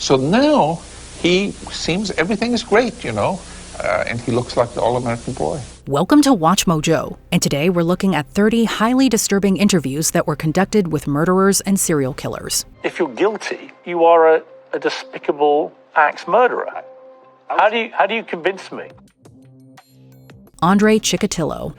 So now he seems everything is great, and he looks like the all-American boy. Welcome to Watch Mojo, and today we're looking at 30 highly disturbing interviews that were conducted with murderers and serial killers. If you're guilty, you are a despicable axe murderer. How do you convince me? Andrei Chikatilo.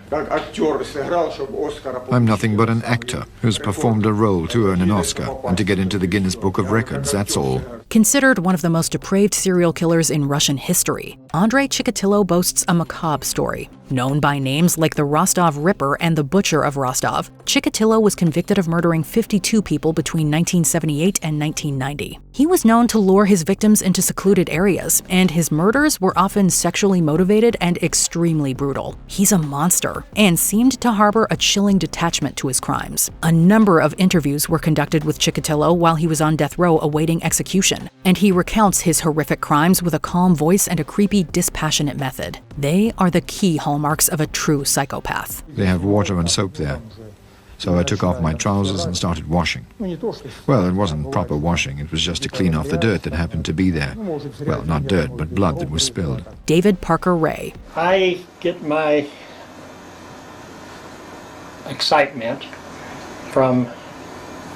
I'm nothing but an actor who's performed a role to earn an Oscar and to get into the Guinness Book of Records, that's all. Considered one of the most depraved serial killers in Russian history, Andrei Chikatilo boasts a macabre story. Known by names like the Rostov Ripper and the Butcher of Rostov, Chikatilo was convicted of murdering 52 people between 1978 and 1990. He was known to lure his victims into secluded areas, and his murders were often sexually motivated and extremely brutal. He's a monster, and seemed to harbor a chilling detachment to his crimes. A number of interviews were conducted with Chikatilo while he was on death row awaiting execution, and he recounts his horrific crimes with a calm voice and a creepy, dispassionate method. They are the key hallmarks of a true psychopath. They have water and soap there. So I took off my trousers and started washing. Well, it wasn't proper washing, it was just to clean off the dirt that happened to be there. Well, not dirt, but blood that was spilled. David Parker Ray. I get my excitement from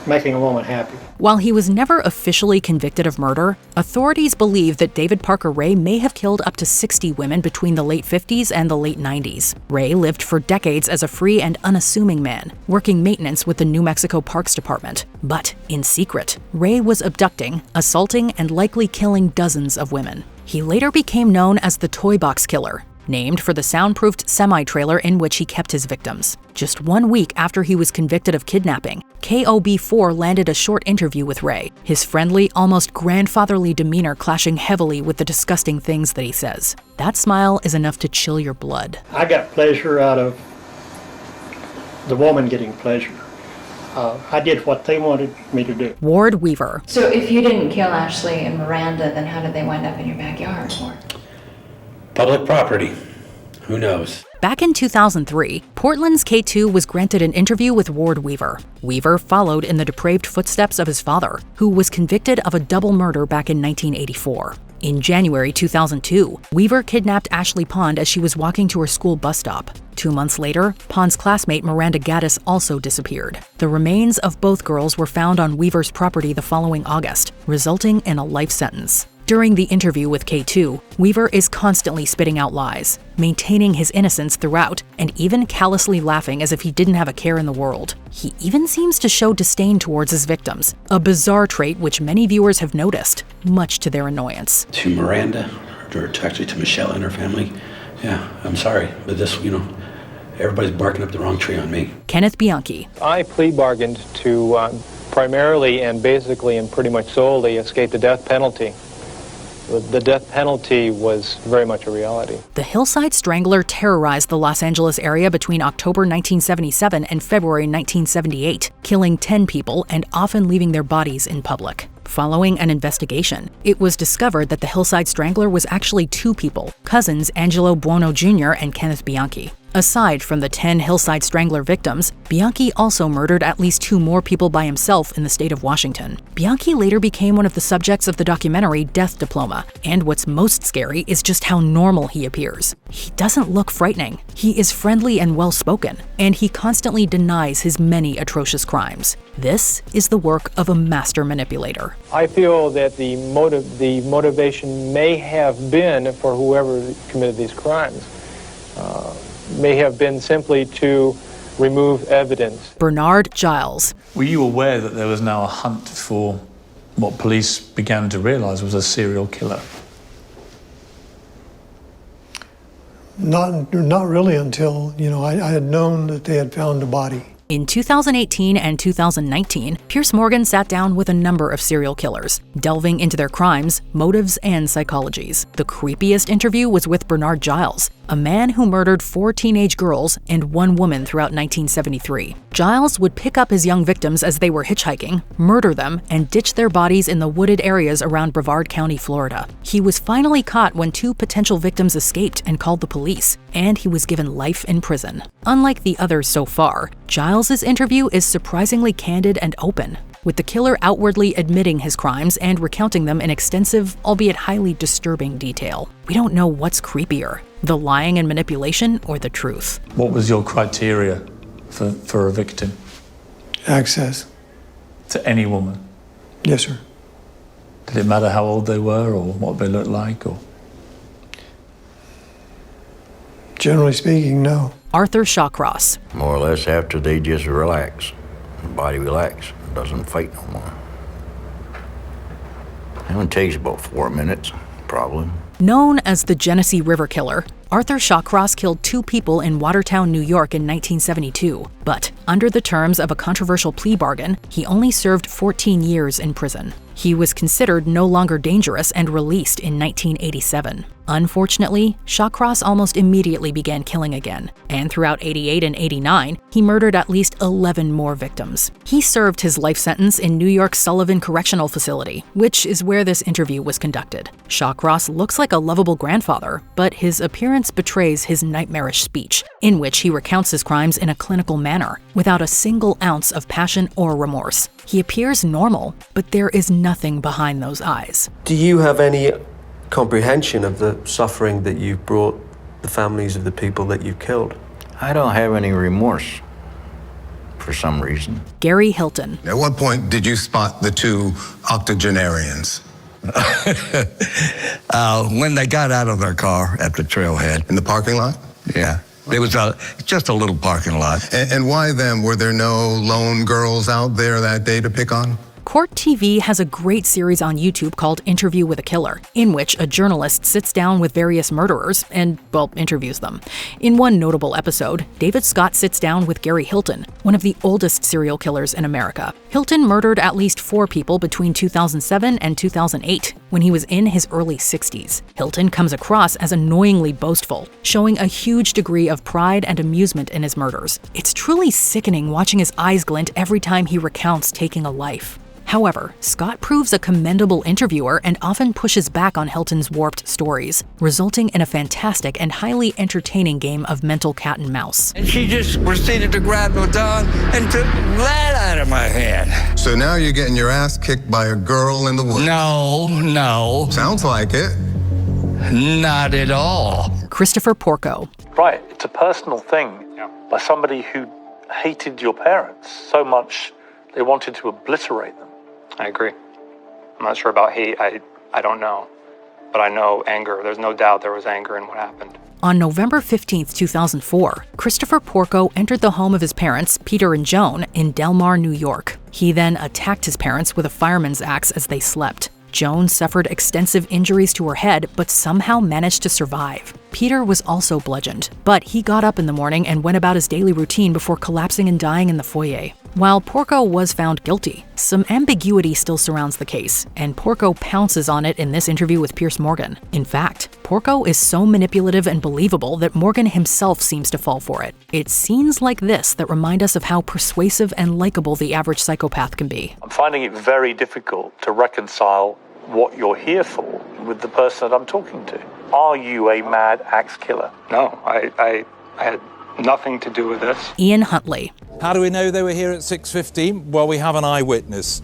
making a woman happy. While he was never officially convicted of murder, authorities believe that David Parker Ray may have killed up to 60 women between the late 50s and the late 90s. Ray lived for decades as a free and unassuming man, working maintenance with the New Mexico Parks Department. But in secret, Ray was abducting, assaulting, and likely killing dozens of women. He later became known as the Toy Box Killer, named for the soundproofed semi-trailer in which he kept his victims. Just 1 week after he was convicted of kidnapping, KOB4 landed a short interview with Ray, his friendly, almost grandfatherly demeanor clashing heavily with the disgusting things that he says. That smile is enough to chill your blood. I got pleasure out of the woman getting pleasure. I did what they wanted me to do. Ward Weaver. So if you didn't kill Ashley and Miranda, then how did they wind up in your backyard? Public property. Who knows? Back in 2003, Portland's K2 was granted an interview with Ward Weaver. Weaver followed in the depraved footsteps of his father, who was convicted of a double murder back in 1984. In January 2002, Weaver kidnapped Ashley Pond as she was walking to her school bus stop. 2 months later, Pond's classmate Miranda Gaddis also disappeared. The remains of both girls were found on Weaver's property the following August, resulting in a life sentence. During the interview with K2, Weaver is constantly spitting out lies, maintaining his innocence throughout, and even callously laughing as if he didn't have a care in the world. He even seems to show disdain towards his victims, a bizarre trait which many viewers have noticed, much to their annoyance. To Miranda, or actually to Michelle and her family, yeah, I'm sorry, but this, everybody's barking up the wrong tree on me. Kenneth Bianchi. I plea bargained to primarily and basically and pretty much solely escape the death penalty. The death penalty was very much a reality. The Hillside Strangler terrorized the Los Angeles area between October 1977 and February 1978, killing 10 people and often leaving their bodies in public. Following an investigation, it was discovered that the Hillside Strangler was actually 2 people, cousins Angelo Buono Jr. and Kenneth Bianchi. Aside from the 10 Hillside Strangler victims, Bianchi also murdered at least 2 more people by himself in the state of Washington. Bianchi later became one of the subjects of the documentary Death Diploma, and what's most scary is just how normal he appears. He doesn't look frightening. He is friendly and well-spoken, and he constantly denies his many atrocious crimes. This is the work of a master manipulator. I feel that the motivation may have been, for whoever committed these crimes, may have been simply to remove evidence. Bernard Giles. Were you aware that there was now a hunt for what police began to realize was a serial killer? Not really until, I had known that they had found a body. In 2018 and 2019, Piers Morgan sat down with a number of serial killers, delving into their crimes, motives, and psychologies. The creepiest interview was with Bernard Giles, a man who murdered 4 teenage girls and 1 woman throughout 1973. Giles would pick up his young victims as they were hitchhiking, murder them, and ditch their bodies in the wooded areas around Brevard County, Florida. He was finally caught when 2 potential victims escaped and called the police, and he was given life in prison. Unlike the others so far, Giles's interview is surprisingly candid and open. with the killer outwardly admitting his crimes and recounting them in extensive, albeit highly disturbing detail. We don't know what's creepier, the lying and manipulation or the truth. What was your criteria for a victim? Access. To any woman? Yes, sir. Did it matter how old they were or what they looked like? Or? Generally speaking, no. Arthur Shawcross. More or less after they just relax. The body relax, doesn't fight no more. It only takes about 4 minutes, probably. Known as the Genesee River Killer, Arthur Shawcross killed 2 people in Watertown, New York in 1972. But under the terms of a controversial plea bargain, he only served 14 years in prison. He was considered no longer dangerous and released in 1987. Unfortunately, Shawcross almost immediately began killing again, and throughout 88 and 89, he murdered at least 11 more victims. He served his life sentence in New York's Sullivan Correctional Facility, which is where this interview was conducted. Shawcross looks like a lovable grandfather, but his appearance betrays his nightmarish speech, in which he recounts his crimes in a clinical manner, without a single ounce of passion or remorse. He appears normal, but there is nothing behind those eyes. Do you have any comprehension of the suffering that you've brought the families of the people that you've killed? I don't have any remorse, for some reason. Gary Hilton. At what point did you spot the 2 octogenarians? When they got out of their car at the trailhead. In the parking lot? Yeah. It was just a little parking lot. And why them? Were there no lone girls out there that day to pick on? Court TV has a great series on YouTube called Interview with a Killer, in which a journalist sits down with various murderers and, well, interviews them. In one notable episode, David Scott sits down with Gary Hilton, one of the oldest serial killers in America. Hilton murdered at least 4 people between 2007 and 2008, when he was in his early 60s. Hilton comes across as annoyingly boastful, showing a huge degree of pride and amusement in his murders. It's truly sickening watching his eyes glint every time he recounts taking a life. However, Scott proves a commendable interviewer and often pushes back on Hilton's warped stories, resulting in a fantastic and highly entertaining game of mental cat and mouse. And she just proceeded to grab the dog and took that out of my hand. So now you're getting your ass kicked by a girl in the woods? No. Sounds like it. Not at all. Christopher Porco. Right, it's a personal thing by somebody who hated your parents so much they wanted to obliterate them. I agree. I'm not sure about hate. I don't know. But I know anger. There's no doubt there was anger in what happened. On November 15, 2004, Christopher Porco entered the home of his parents, Peter and Joan, in Del Mar, New York. He then attacked his parents with a fireman's axe as they slept. Joan suffered extensive injuries to her head, but somehow managed to survive. Peter was also bludgeoned, but he got up in the morning and went about his daily routine before collapsing and dying in the foyer. While Porco was found guilty, some ambiguity still surrounds the case, and Porco pounces on it in this interview with Piers Morgan. In fact, Porco is so manipulative and believable that Morgan himself seems to fall for it. It's scenes like this that remind us of how persuasive and likable the average psychopath can be. I'm finding it very difficult to reconcile what you're here for with the person that I'm talking to. Are you a mad axe killer? No, I had nothing to do with this. Ian Huntley. How do we know they were here at 6:15? Well, we have an eyewitness.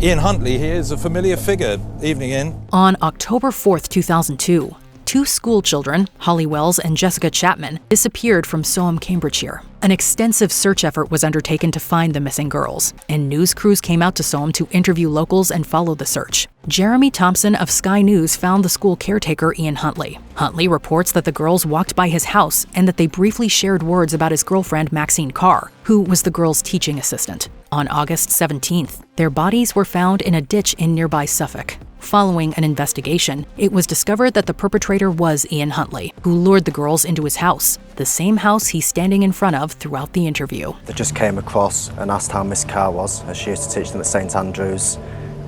Ian Huntley here is a familiar figure. Evening, Ian. On October 4th, 2002, 2 school children, Holly Wells and Jessica Chapman, disappeared from Soham, Cambridgeshire. An extensive search effort was undertaken to find the missing girls, and news crews came out to Soham to interview locals and follow the search. Jeremy Thompson of Sky News found the school caretaker Ian Huntley. Huntley reports that the girls walked by his house and that they briefly shared words about his girlfriend Maxine Carr, who was the girls' teaching assistant. On August 17th, their bodies were found in a ditch in nearby Suffolk. Following an investigation, it was discovered that the perpetrator was Ian Huntley, who lured the girls into his house, the same house he's standing in front of throughout the interview. They just came across and asked how Miss Carr was, as she used to teach them at St Andrews.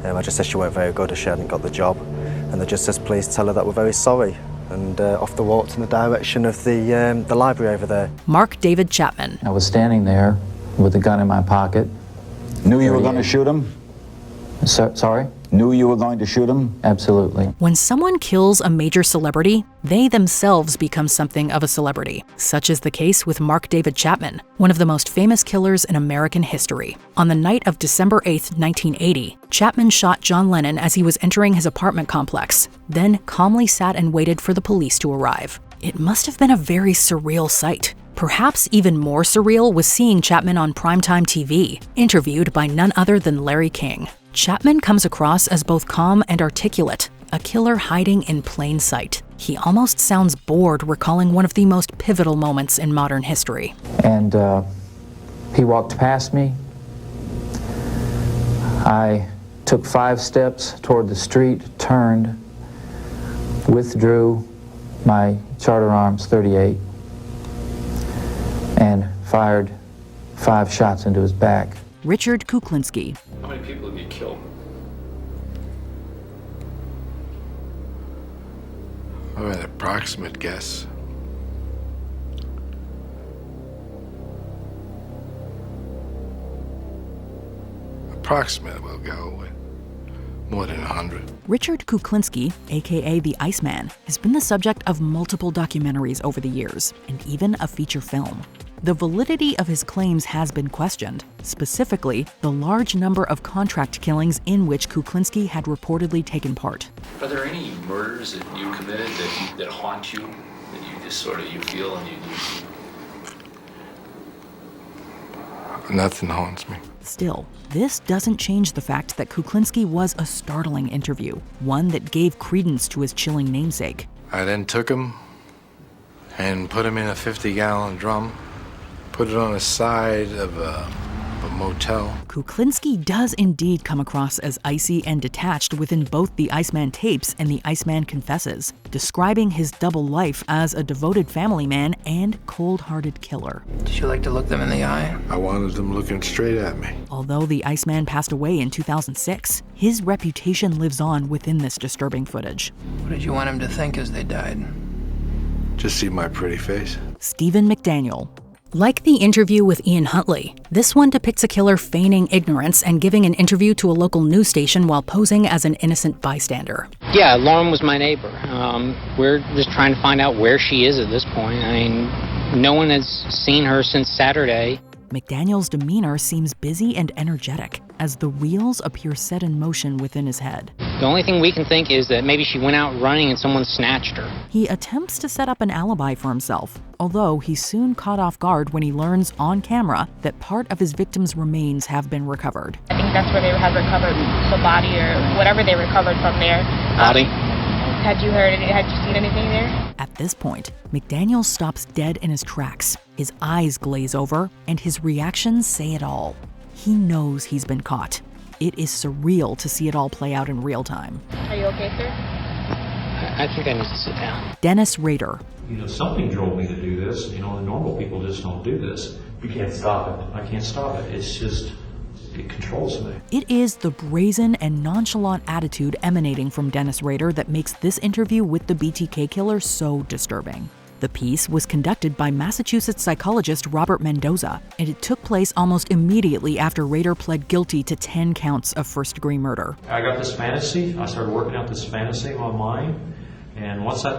I just said she weren't very good, as she hadn't got the job. And they just said, please tell her that we're very sorry. And off they walked in the direction of the library over there. Mark David Chapman. I was standing there with the gun in my pocket. Knew you were going to shoot him? Sorry? knew you were going to shoot him? Absolutely. When someone kills a major celebrity, they themselves become something of a celebrity. Such is the case with Mark David Chapman, one of the most famous killers in American history. On the night of December 8, 1980, Chapman shot John Lennon as he was entering his apartment complex, then calmly sat and waited for the police to arrive. It must have been a very surreal sight. Perhaps even more surreal was seeing Chapman on primetime TV, interviewed by none other than Larry King. Chapman comes across as both calm and articulate, a killer hiding in plain sight. He almost sounds bored recalling one of the most pivotal moments in modern history. And he walked past me. I took 5 steps toward the street, turned, withdrew my Charter Arms 38, and fired 5 shots into his back. Richard Kuklinsky. How many people have you killed? An approximate guess. Approximate, we'll go with more than 100. Richard Kuklinsky, aka the Iceman, has been the subject of multiple documentaries over the years, and even a feature film. The validity of his claims has been questioned, specifically the large number of contract killings in which Kuklinsky had reportedly taken part. Are there any murders that you committed that haunt you, that you just sort of, you feel and you Nothing haunts me. Still, this doesn't change the fact that Kuklinsky was a startling interview, one that gave credence to his chilling namesake. I then took him and put him in a 50-gallon drum, put it on the side of a motel. Kuklinsky does indeed come across as icy and detached within both the Iceman tapes and the Iceman Confesses, describing his double life as a devoted family man and cold-hearted killer. Did you like to look them in the eye? I wanted them looking straight at me. Although the Iceman passed away in 2006, his reputation lives on within this disturbing footage. What did you want him to think as they died? Just see my pretty face. Stephen McDaniel. Like the interview with Ian Huntley, this one depicts a killer feigning ignorance and giving an interview to a local news station while posing as an innocent bystander. Yeah, Lauren was my neighbor. We're just trying to find out where she is at this point. I mean, no one has seen her since Saturday. McDaniel's demeanor seems busy and energetic as the wheels appear set in motion within his head. The only thing we can think is that maybe she went out running and someone snatched her. He attempts to set up an alibi for himself, although he's soon caught off guard when he learns on camera that part of his victim's remains have been recovered. I think that's where they have recovered the body or whatever they recovered from there. Body? Had you seen anything there? At this point, McDaniel stops dead in his tracks. His eyes glaze over, and his reactions say it all. He knows he's been caught. It is surreal to see it all play out in real time. Are you okay, sir? I think I need to sit down. Dennis Rader. Something drove me to do this. The normal people just don't do this. You can't stop it. I can't stop it. It's just, it controls me. It is the brazen and nonchalant attitude emanating from Dennis Rader that makes this interview with the BTK killer so disturbing. The piece was conducted by Massachusetts psychologist Robert Mendoza, and it took place almost immediately after Rader pled guilty to 10 counts of first-degree murder. I got this fantasy. I started working out this fantasy in my mind, and once that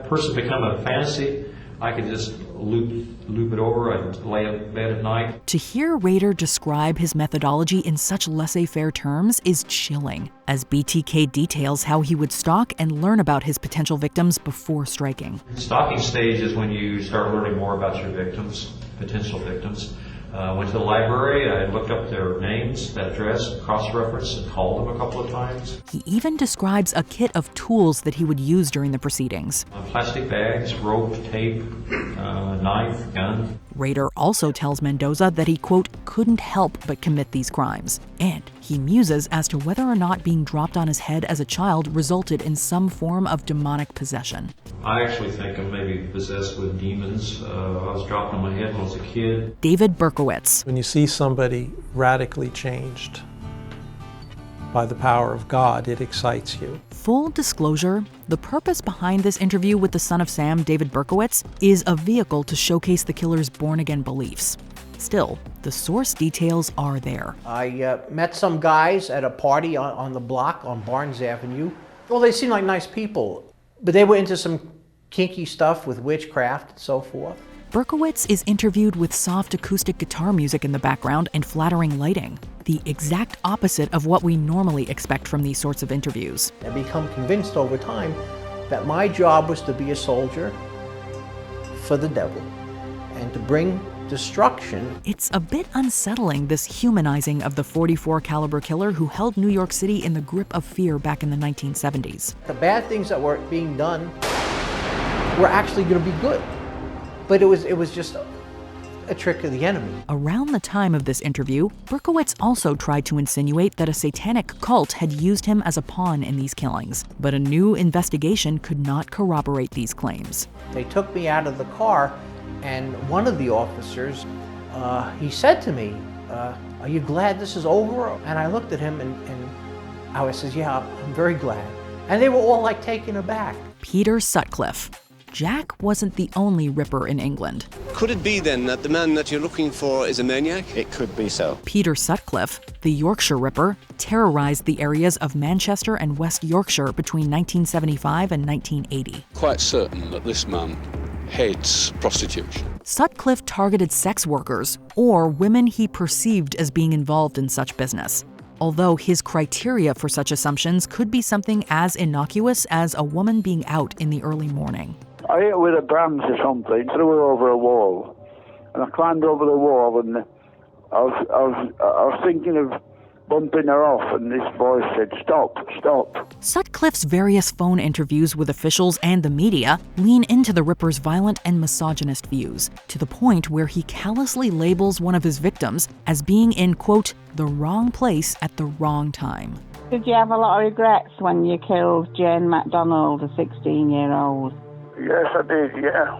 person become a fantasy, I could just loop it over. I'd lay in bed at night. To hear Rader describe his methodology in such laissez-faire terms is chilling, as BTK details how he would stalk and learn about his potential victims before striking. The stalking stage is when you start learning more about your victims, potential victims. Went to the library, I looked up their names, that address, cross-referenced, and called them a couple of times. He even describes a kit of tools that he would use during the proceedings. Plastic bags, rope, tape, knife, gun. Rader also tells Mendoza that he, quote, couldn't help but commit these crimes. And he muses as to whether or not being dropped on his head as a child resulted in some form of demonic possession. I actually think I'm maybe possessed with demons. I was dropped on my head when I was a kid. David Berkowitz. When you see somebody radically changed by the power of God, it excites you. Full disclosure, the purpose behind this interview with the son of Sam, David Berkowitz, is a vehicle to showcase the killer's born-again beliefs. Still, the source details are there. I met some guys at a party on the block on Barnes Avenue. Well, they seemed like nice people, but they were into some kinky stuff with witchcraft and so forth. Berkowitz is interviewed with soft acoustic guitar music in the background and flattering lighting, the exact opposite of what we normally expect from these sorts of interviews. I become convinced over time that my job was to be a soldier for the devil and to bring destruction. It's a bit unsettling, this humanizing of the .44 caliber killer who held New York City in the grip of fear back in the 1970s. The bad things that were being done were actually going to be good. But it was just a trick of the enemy. Around the time of this interview, Berkowitz also tried to insinuate that a satanic cult had used him as a pawn in these killings. But a new investigation could not corroborate these claims. They took me out of the car, and one of the officers, he said to me, are you glad this is over? And I looked at him and I said, yeah, I'm very glad. And they were all like taken aback. Peter Sutcliffe. Jack wasn't the only Ripper in England. Could it be then that the man that you're looking for is a maniac? It could be so. Peter Sutcliffe, the Yorkshire Ripper, terrorized the areas of Manchester and West Yorkshire between 1975 and 1980. Quite certain that this man hates prostitution. Sutcliffe targeted sex workers or women he perceived as being involved in such business. Although his criteria for such assumptions could be something as innocuous as a woman being out in the early morning. I hit her with a branch or something, threw her over a wall, and I climbed over the wall, and I was thinking of bumping her off, and this voice said, "Stop, stop." Sutcliffe's various phone interviews with officials and the media lean into the Ripper's violent and misogynist views, to the point where he callously labels one of his victims as being in, quote, the wrong place at the wrong time. Did you have a lot of regrets when you killed Jane McDonald, a 16-year-old? Yes, I did, yeah.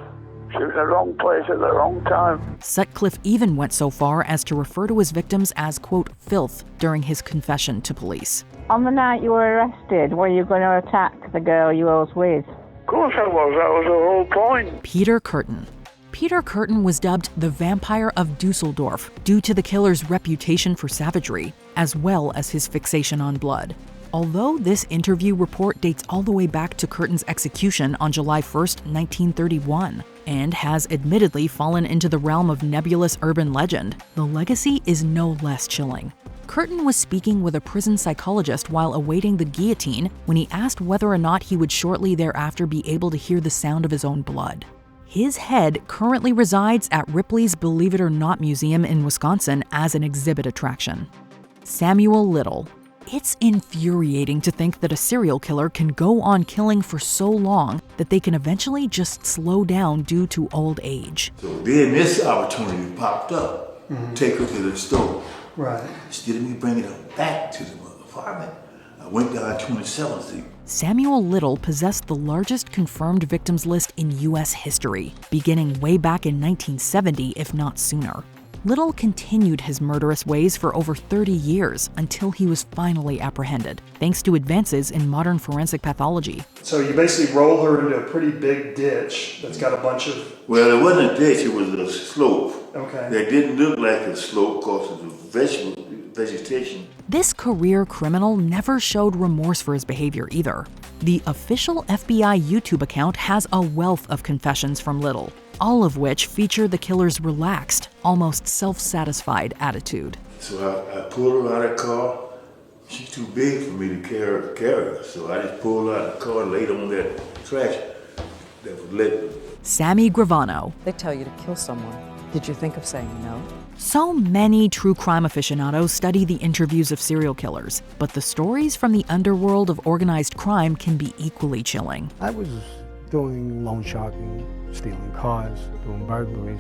She was in the wrong place at the wrong time. Sutcliffe even went so far as to refer to his victims as, quote, filth during his confession to police. On the night you were arrested, were you going to attack the girl you was with? Of course I was. That was the whole point. Peter Kurten. Peter Kurten was dubbed the Vampire of Dusseldorf due to the killer's reputation for savagery, as well as his fixation on blood. Although this interview report dates all the way back to Kurten's execution on July 1st, 1931, and has admittedly fallen into the realm of nebulous urban legend, the legacy is no less chilling. Kurten was speaking with a prison psychologist while awaiting the guillotine when he asked whether or not he would shortly thereafter be able to hear the sound of his own blood. His head currently resides at Ripley's Believe It or Not Museum in Wisconsin as an exhibit attraction. Samuel Little. It's infuriating to think that a serial killer can go on killing for so long that they can eventually just slow down due to old age. So then this opportunity popped up. Take her to the store. Right. Instead of me bringing her back to the apartment, I went down 27th Street. Samuel Little possessed the largest confirmed victims list in U.S. history, beginning way back in 1970, if not sooner. Little continued his murderous ways for over 30 years until he was finally apprehended, thanks to advances in modern forensic pathology. So you basically roll her into a pretty big ditch that's got a bunch of... Well, it wasn't a ditch, it was a slope. Okay. That didn't look like a slope because of the vegetation. This career criminal never showed remorse for his behavior either. The official FBI YouTube account has a wealth of confessions from Little, all of which feature the killer's relaxed, almost self-satisfied attitude. So I pulled her out of the car. She's too big for me to carry her. So I just pulled her out of the car and laid on that trash that was lit. Sammy Gravano. They tell you to kill someone. Did you think of saying no? So many true crime aficionados study the interviews of serial killers, but the stories from the underworld of organized crime can be equally chilling. I was doing loan sharking, stealing cars, doing burglaries,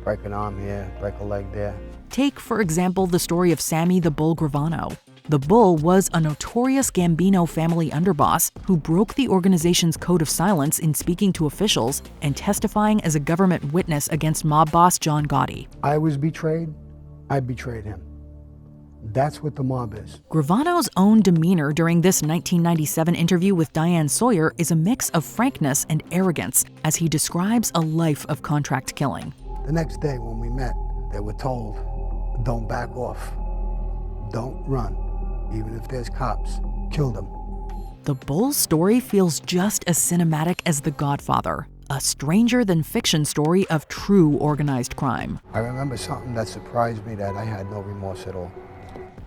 break an arm here, break a leg there. Take, for example, the story of Sammy the Bull Gravano. The Bull was a notorious Gambino family underboss who broke the organization's code of silence in speaking to officials and testifying as a government witness against mob boss John Gotti. I was betrayed. I betrayed him. That's what the mob is. Gravano's own demeanor during this 1997 interview with Diane Sawyer is a mix of frankness and arrogance as he describes a life of contract killing. The next day when we met, they were told, don't back off, don't run, even if there's cops, kill them. The Bull story feels just as cinematic as The Godfather, a stranger-than-fiction story of true organized crime. I remember something that surprised me that I had no remorse at all.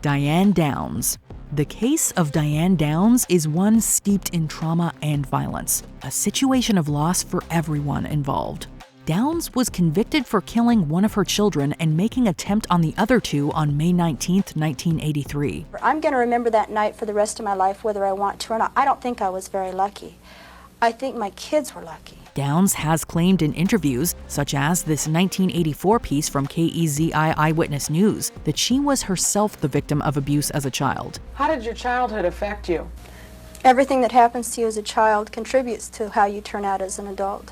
Diane Downs. The case of Diane Downs is one steeped in trauma and violence, a situation of loss for everyone involved. Downs was convicted for killing one of her children and making attempt on the other two on May 19, 1983. I'm going to remember that night for the rest of my life, whether I want to or not. I don't think I was very lucky. I think my kids were lucky. Downs has claimed in interviews, such as this 1984 piece from KEZI Eyewitness News, that she was herself the victim of abuse as a child. How did your childhood affect you? Everything that happens to you as a child contributes to how you turn out as an adult.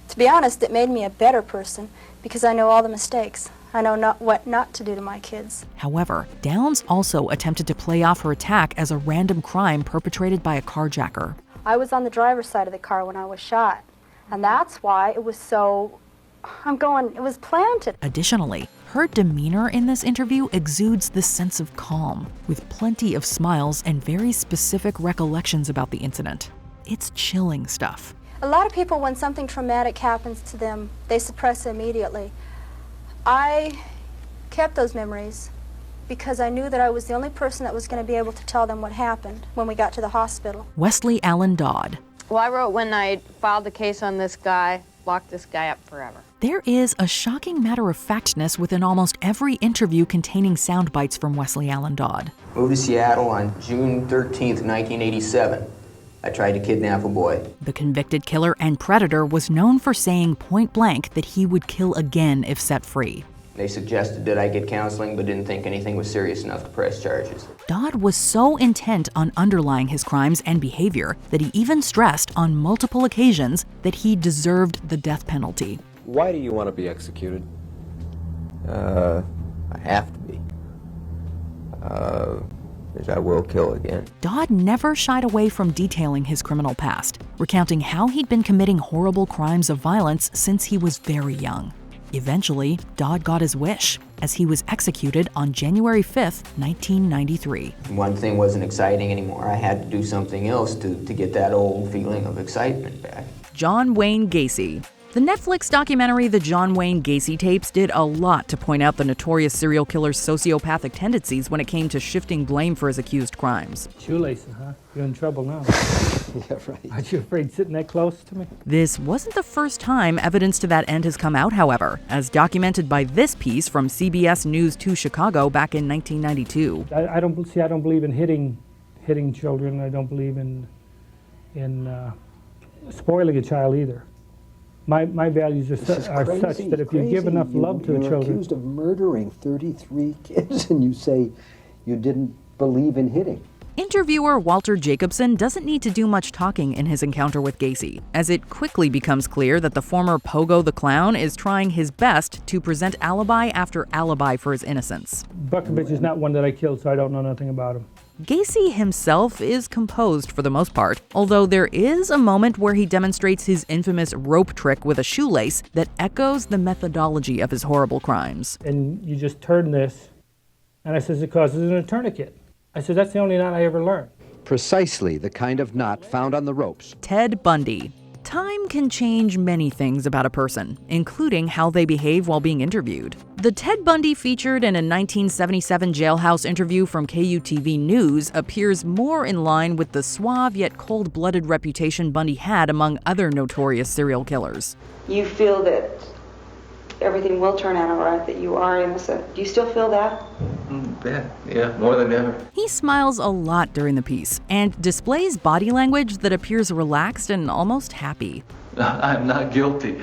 To be honest, it made me a better person because I know all the mistakes. I know what not to do to my kids. However, Downs also attempted to play off her attack as a random crime perpetrated by a carjacker. I was on the driver's side of the car when I was shot, and that's why it was so, it was planted. Additionally, her demeanor in this interview exudes this sense of calm, with plenty of smiles and very specific recollections about the incident. It's chilling stuff. A lot of people, when something traumatic happens to them, they suppress it immediately. I kept those memories because I knew that I was the only person that was going to be able to tell them what happened when we got to the hospital. Wesley Allen Dodd. Well, I wrote when I filed the case on this guy, locked this guy up forever. There is a shocking matter-of-factness within almost every interview containing sound bites from Wesley Allen Dodd. Moved to Seattle on June 13th, 1987. I tried to kidnap a boy. The convicted killer and predator was known for saying point blank that he would kill again if set free. They suggested that I get counseling, but didn't think anything was serious enough to press charges. Dodd was so intent on underlying his crimes and behavior that he even stressed on multiple occasions that he deserved the death penalty. Why do you want to be executed? I have to be. Because I will kill again. Dodd never shied away from detailing his criminal past, recounting how he'd been committing horrible crimes of violence since he was very young. Eventually, Dodd got his wish, as he was executed on January 5th, 1993. One thing wasn't exciting anymore. I had to do something else to get that old feeling of excitement back. John Wayne Gacy. The Netflix documentary The John Wayne Gacy Tapes did a lot to point out the notorious serial killer's sociopathic tendencies when it came to shifting blame for his accused crimes. Shoelacing, huh? You're in trouble now. Yeah, right. Aren't you afraid sitting that close to me? This wasn't the first time evidence to that end has come out, however, as documented by this piece from CBS News 2 Chicago back in 1992. I don't believe in hitting children. I don't believe in spoiling a child either. My values are such that if you give enough love to the children... You're accused of murdering 33 kids and you say you didn't believe in hitting. Interviewer Walter Jacobson doesn't need to do much talking in his encounter with Gacy, as it quickly becomes clear that the former Pogo the Clown is trying his best to present alibi after alibi for his innocence. Berkowitz is not one that I killed, so I don't know nothing about him. Gacy himself is composed for the most part, although there is a moment where he demonstrates his infamous rope trick with a shoelace that echoes the methodology of his horrible crimes. And you just turn this, and I says, it causes a tourniquet. I said, that's the only knot I ever learned. Precisely the kind of knot found on the ropes. Ted Bundy. Time can change many things about a person, including how they behave while being interviewed. The Ted Bundy featured in a 1977 jailhouse interview from KUTV News appears more in line with the suave yet cold-blooded reputation Bundy had among other notorious serial killers. You feel that everything will turn out all right, that you are innocent. Do you still feel that? Yeah, more than ever. He smiles a lot during the piece and displays body language that appears relaxed and almost happy. I'm not guilty.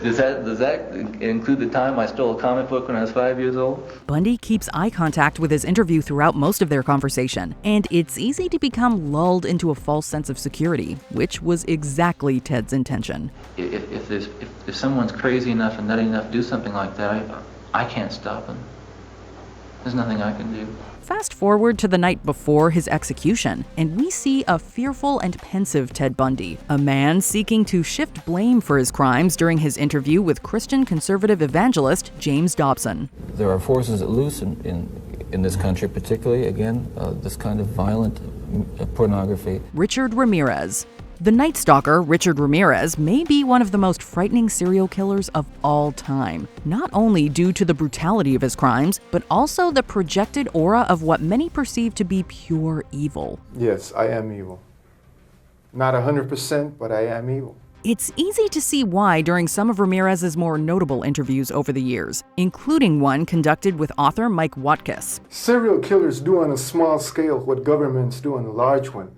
Does that include the time I stole a comic book when I was 5 years old? Bundy keeps eye contact with his interview throughout most of their conversation, and it's easy to become lulled into a false sense of security, which was exactly Ted's intention. If someone's crazy enough and nutty enough to do something like that, I can't stop them. There's nothing I can do. Fast forward to the night before his execution, and we see a fearful and pensive Ted Bundy, a man seeking to shift blame for his crimes during his interview with Christian conservative evangelist James Dobson. There are forces at loose in this country, particularly, again, this kind of violent pornography. Richard Ramirez. The Night Stalker, Richard Ramirez, may be one of the most frightening serial killers of all time, not only due to the brutality of his crimes, but also the projected aura of what many perceive to be pure evil. Yes, I am evil. Not 100%, but I am evil. It's easy to see why during some of Ramirez's more notable interviews over the years, including one conducted with author Mike Watkis. Serial killers do on a small scale what governments do on a large one.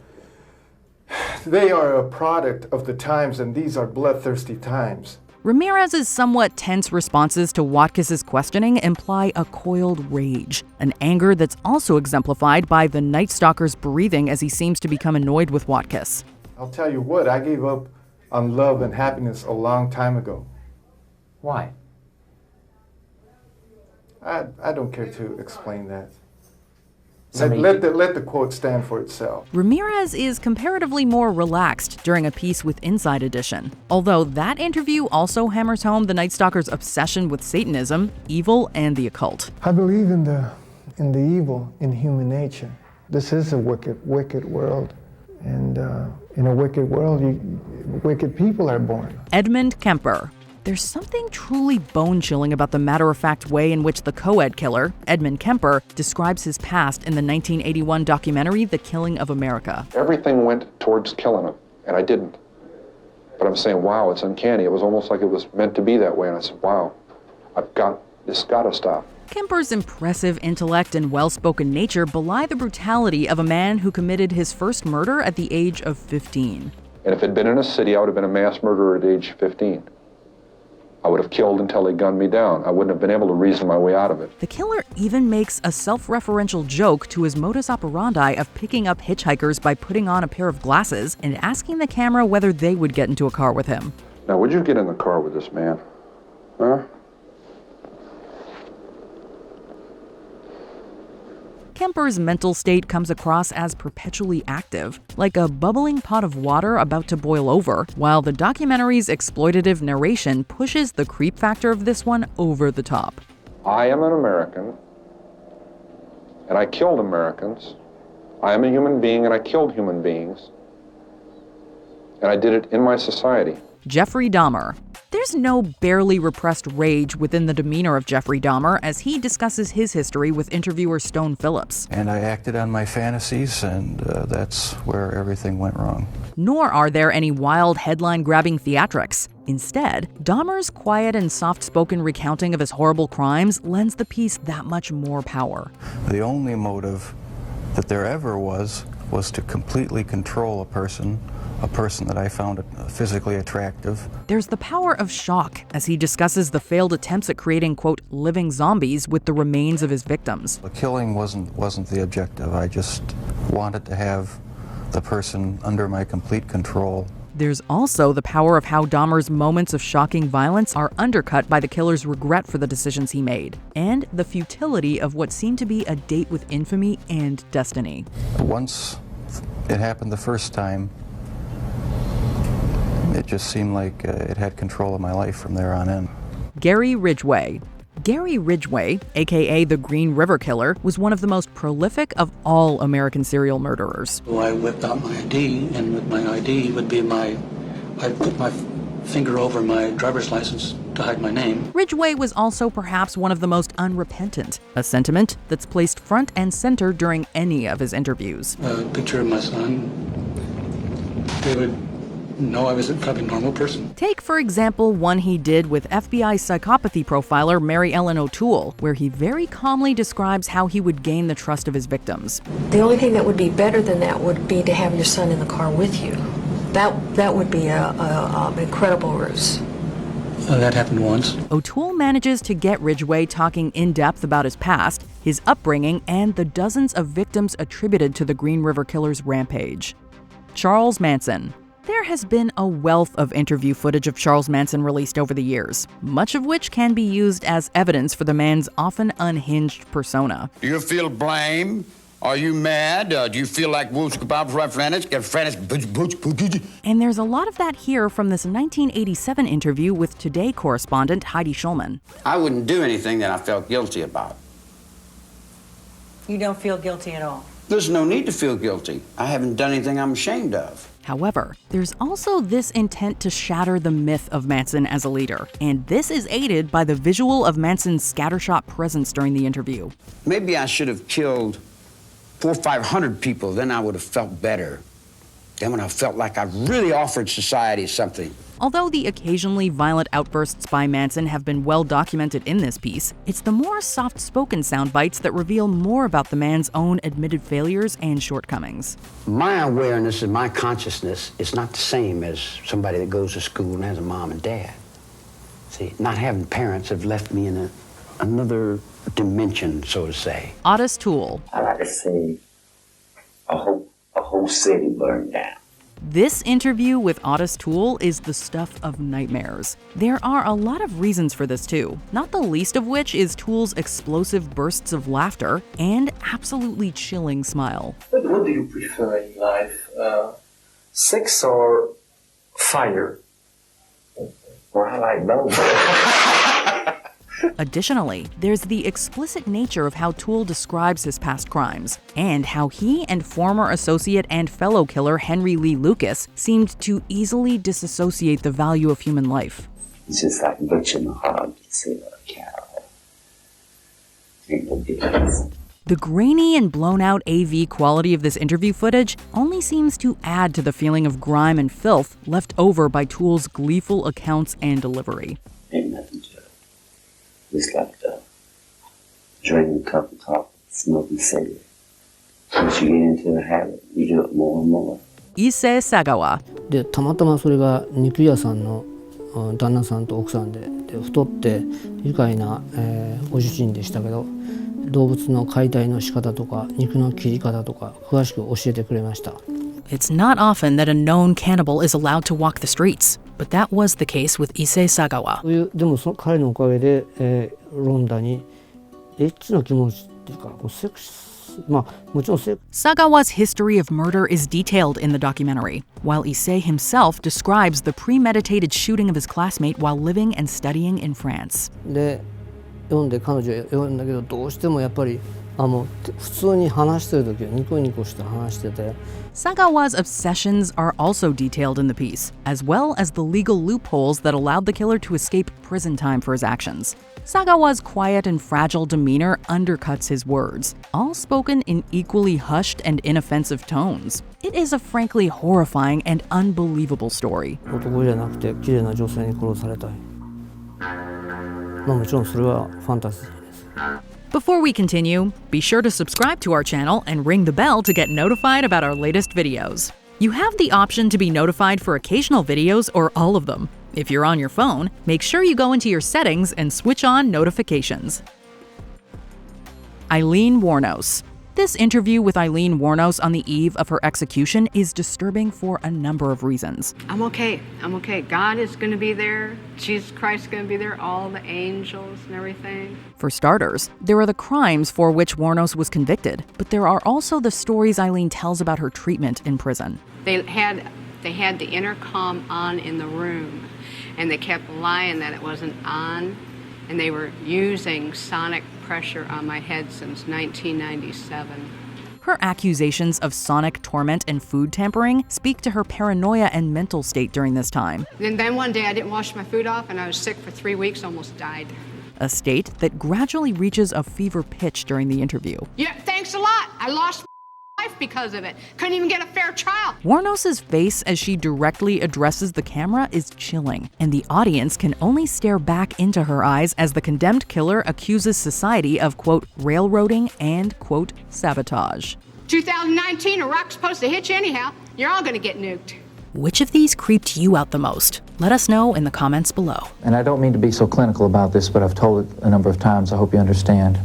They are a product of the times, and these are bloodthirsty times. Ramirez's somewhat tense responses to Watkis's questioning imply a coiled rage, an anger that's also exemplified by the Night Stalker's breathing as he seems to become annoyed with Watkis. I'll tell you what, I gave up on love and happiness a long time ago. Why? I don't care to explain that. Let the quote stand for itself. Ramirez is comparatively more relaxed during a piece with Inside Edition, although that interview also hammers home the Night Stalker's obsession with Satanism, evil, and the occult. I believe in the evil in human nature. This is a wicked world, and in a wicked world, wicked people are born. Edmund Kemper. There's something truly bone-chilling about the matter-of-fact way in which the co-ed killer, Edmund Kemper, describes his past in the 1981 documentary The Killing of America. Everything went towards killing him, and I didn't. But I'm saying, wow, it's uncanny. It was almost like it was meant to be that way, and I said, wow, this gotta stop. Kemper's impressive intellect and well-spoken nature belie the brutality of a man who committed his first murder at the age of 15. And if it had been in a city, I would have been a mass murderer at age 15. I would have killed until they gunned me down. I wouldn't have been able to reason my way out of it. The killer even makes a self-referential joke to his modus operandi of picking up hitchhikers by putting on a pair of glasses and asking the camera whether they would get into a car with him. Now, would you get in the car with this man? Huh? Kemper's mental state comes across as perpetually active, like a bubbling pot of water about to boil over, while the documentary's exploitative narration pushes the creep factor of this one over the top. I am an American, and I killed Americans. I am a human being, and I killed human beings. And I did it in my society. Jeffrey Dahmer. There's no barely repressed rage within the demeanor of Jeffrey Dahmer as he discusses his history with interviewer Stone Phillips. And I acted on my fantasies, and that's where everything went wrong. Nor are there any wild headline-grabbing theatrics. Instead, Dahmer's quiet and soft-spoken recounting of his horrible crimes lends the piece that much more power. The only motive that there ever was to completely control a person that I found physically attractive. There's the power of shock as he discusses the failed attempts at creating, quote, living zombies with the remains of his victims. The killing wasn't the objective. I just wanted to have the person under my complete control. There's also the power of how Dahmer's moments of shocking violence are undercut by the killer's regret for the decisions he made, and the futility of what seemed to be a date with infamy and destiny. Once it happened the first time, it just seemed like it had control of my life from there on in. Gary Ridgway. Gary Ridgway, aka the Green River Killer, was one of the most prolific of all American serial murderers. So I whipped out my ID, and with my ID would be I'd put my finger over my driver's license to hide my name. Ridgway was also perhaps one of the most unrepentant, a sentiment that's placed front and center during any of his interviews. A picture of my son. They would know I was probably a normal person. Take, for example, one he did with FBI psychopathy profiler Mary Ellen O'Toole, where he very calmly describes how he would gain the trust of his victims. The only thing that would be better than that would be to have your son in the car with you. That would be an incredible ruse. That happened once. O'Toole manages to get Ridgway talking in depth about his past, his upbringing, and the dozens of victims attributed to the Green River Killer's rampage. Charles Manson. There has been a wealth of interview footage of Charles Manson released over the years, much of which can be used as evidence for the man's often unhinged persona. Do you feel blame? Are you mad? Do you feel like And there's a lot of that here from this 1987 interview with Today correspondent Heidi Schulman. I wouldn't do anything that I felt guilty about. You don't feel guilty at all? There's no need to feel guilty. I haven't done anything I'm ashamed of. However, there's also this intent to shatter the myth of Manson as a leader, and this is aided by the visual of Manson's scattershot presence during the interview. Maybe I should have killed 400 or 500 people, then I would have felt better. Then when I felt like I really offered society something. Although the occasionally violent outbursts by Manson have been well documented in this piece, it's the more soft-spoken sound bites that reveal more about the man's own admitted failures and shortcomings. My awareness and my consciousness is not the same as somebody that goes to school and has a mom and dad. See, not having parents have left me in another dimension, so to say. Otis Toole. I like to say a whole city burned down. This interview with Otis Toole is the stuff of nightmares. There are a lot of reasons for this too, not the least of which is Toole's explosive bursts of laughter and absolutely chilling smile. What do you prefer in life? Sex or fire? Well, I like both. Additionally, there's the explicit nature of how Toole describes his past crimes, and how he and former associate and fellow killer Henry Lee Lucas seemed to easily disassociate the value of human life. It's just like butchering a hog to save a cow. Ain't no difference. The grainy and blown-out AV quality of this interview footage only seems to add to the feeling of grime and filth left over by Toole's gleeful accounts and delivery. Ain't nothing to it. Just like drinking a cup of coffee, smoking cigarette. Once you get into the habit, you do it more and more. Issei Sagawa. で、たまたまそれが肉屋さんの旦那さんと奥さんで、太って愉快な、ご主人でしたけど、動物の解体の仕方とか肉の切り方とか詳しく教えてくれました。It's not often that a known cannibal is allowed to walk the streets, but that was the case with Issei Sagawa. でも彼のおかげで、ロンダにエッチな気持ちっていうか、セックス、もちろんSagawa's history of murder is detailed in the documentary, while Issei himself describes the premeditated shooting of his classmate while living and studying in France. で、読んで彼女読んだけどどうしてもやっぱり普通に話してる時はニコニコして話してて。Sagawa's obsessions are also detailed in the piece, as well as the legal loopholes that allowed the killer to escape prison time for his actions. Sagawa's quiet and fragile demeanor undercuts his words, all spoken in equally hushed and inoffensive tones. It is a frankly horrifying and unbelievable story. 男じゃなくて綺麗な女性に殺されたい。もちろんそれはファンタジーです。Before we continue, be sure to subscribe to our channel and ring the bell to get notified about our latest videos. You have the option to be notified for occasional videos or all of them. If you're on your phone, make sure you go into your settings and switch on notifications. Aileen Wuornos. This interview with Aileen Wuornos on the eve of her execution is disturbing for a number of reasons. I'm okay. God is going to be there. Jesus Christ is going to be there. All the angels and everything. For starters, there are the crimes for which Wuornos was convicted, but there are also the stories Aileen tells about her treatment in prison. They had the intercom on in the room, and they kept lying that it wasn't on, and they were using sonic pressure on my head since 1997. Her accusations of sonic torment and food tampering speak to her paranoia and mental state during this time. And then one day I didn't wash my food off, and I was sick for 3 weeks, almost died. A state that gradually reaches a fever pitch during the interview. Yeah, thanks a lot. I lost my life because of it. Couldn't even get a fair trial. Wuornos' face as she directly addresses the camera is chilling, and the audience can only stare back into her eyes as the condemned killer accuses society of, quote, railroading and, quote, sabotage. 2019, a rock's supposed to hit you anyhow. You're all gonna get nuked. Which of these creeped you out the most? Let us know in the comments below. And I don't mean to be so clinical about this, but I've told it a number of times. I hope you understand.